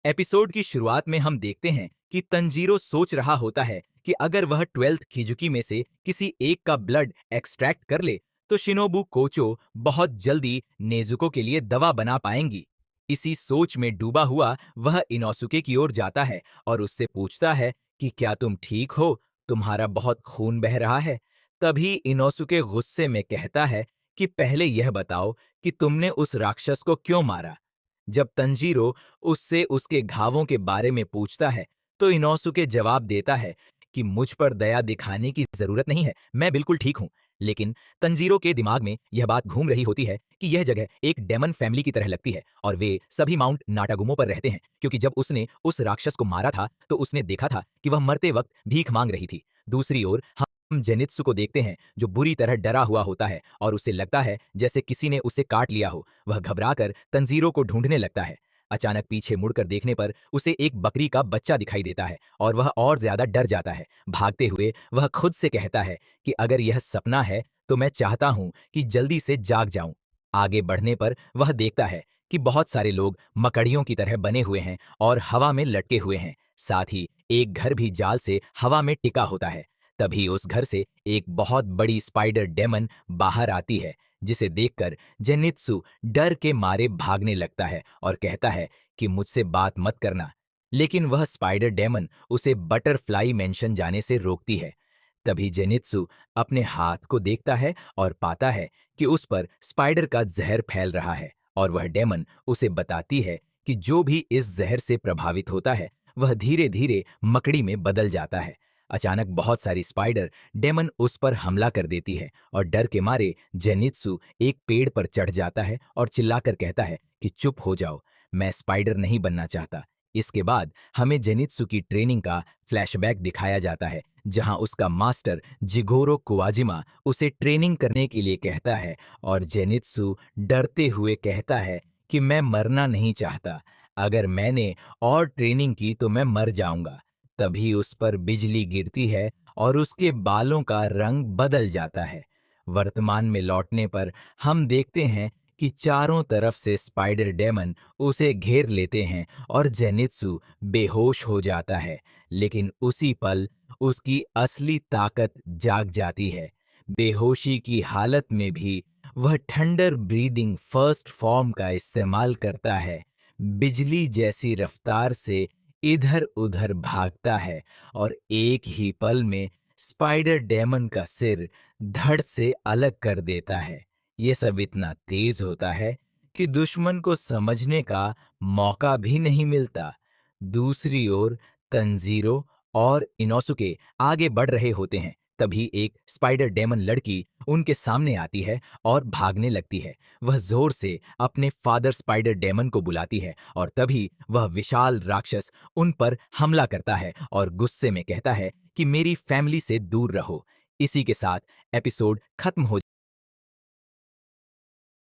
Episode की शुरुआत में हम देखते हैं कि तंजीरो सोच रहा होता है कि अगर वह 12th खिजुकी में से किसी एक का ब्लड एक्सट्रैक्ट कर ले तो शिनोबु कोचो बहुत जल्दी नेजुको के लिए दवा बना पाएंगी। इसी सोच में डूबा हुआ वह इनोसुके की ओर जाता है और उससे पूछता है कि क्या तुम ठीक हो, तुम्हारा बहुत खून बह रहा है। तभी इनोसुके गुस्से में कहता है कि पहले यह बताओ कि तुमने उस राक्षस को क्यों मारा। जब तंजीरो उससे उसके घावों के बारे में पूछता है तो इनोसुके जवाब देता है कि मुझ पर दया दिखाने की जरूरत नहीं है, मैं बिल्कुल ठीक हूं। लेकिन तंजीरो के दिमाग में यह बात घूम रही होती है कि यह जगह एक डेमन फैमिली की तरह लगती है और वे सभी माउंट नाटागुमो पर रहते हैं, क्योंकि जब उसने उस राक्षस को मारा था तो उसने देखा था कि वह मरते वक्त भीख मांग रही थी। दूसरी ओर हम जेनित्सु को देखते हैं जो बुरी तरह डरा हुआ होता है और उसे लगता है जैसे किसी ने उसे काट लिया हो। वह घबराकर तंजीरो को ढूंढने लगता है। अचानक पीछे मुड़कर देखने पर उसे एक बकरी का बच्चा दिखाई देता है और वह और ज्यादा डर जाता है। भागते हुए वह खुद से कहता है कि अगर यह सपना है तो मैं चाहता हूं कि जल्दी से जाग जाऊं। आगे बढ़ने पर वह देखता है कि बहुत सारे लोग मकड़ियों की तरह बने हुए हैं और हवा में लटके हुए हैं। साथ ही एक घर भी जाल से हवा में टिका होता है। तभी उस घर से एक बहुत बड़ी स्पाइडर डेमन बाहर आती है, जिसे देखकर जेनित्सु डर के मारे भागने लगता है और कहता है कि मुझसे बात मत करना। लेकिन वह स्पाइडर डेमन उसे बटरफ्लाई मेंशन जाने से रोकती है। तभी जेनित्सु अपने हाथ को देखता है और पाता है कि उस पर स्पाइडर का जहर फैल रहा है और वह डेमन उसे बताती है कि जो भी इस जहर से प्रभावित होता है वह धीरे धीरे मकड़ी में बदल जाता है। अचानक बहुत सारी स्पाइडर डेमन उस पर हमला कर देती है और डर के मारे जेनित्सु एक पेड़ पर चढ़ जाता है और चिल्लाकर कहता है कि चुप हो जाओ, मैं स्पाइडर नहीं बनना चाहता। इसके बाद हमें जेनित्सु की ट्रेनिंग का फ्लैशबैक दिखाया जाता है, जहां उसका मास्टर जिगोरो कुवाजिमा उसे ट्रेनिंग करने के लिए कहता है और जेनित्सु डरते हुए कहता है कि मैं मरना नहीं चाहता, अगर मैंने और ट्रेनिंग की तो मैं मर जाऊंगा। तभी उस पर बिजली गिरती है और उसके बालों का रंग बदल जाता है। वर्तमान में लौटने पर हम देखते हैं कि चारों तरफ से स्पाइडर डेमन उसे घेर लेते हैं और जेनित्सु बेहोश हो जाता है। लेकिन उसी पल उसकी असली ताकत जाग जाती है। बेहोशी की हालत में भी वह थंडर ब्रीदिंग फर्स्ट फॉर्म का इस्तेमाल करता है। बिजली जैसी रफ्तार से इधर उधर भागता है और एक ही पल में स्पाइडर डेमन का सिर धड़ से अलग कर देता है। ये सब इतना तेज होता है कि दुश्मन को समझने का मौका भी नहीं मिलता। दूसरी ओर तंजीरो और इनोसुके आगे बढ़ रहे होते हैं। तभी एक स्पाइडर डेमन लड़की उनके सामने आती है और भागने लगती है। वह जोर से अपने फादर स्पाइडर डेमन को बुलाती है और तभी वह विशाल राक्षस उन पर हमला करता है और गुस्से में कहता है कि मेरी फैमिली से दूर रहो। इसी के साथ एपिसोड खत्म हो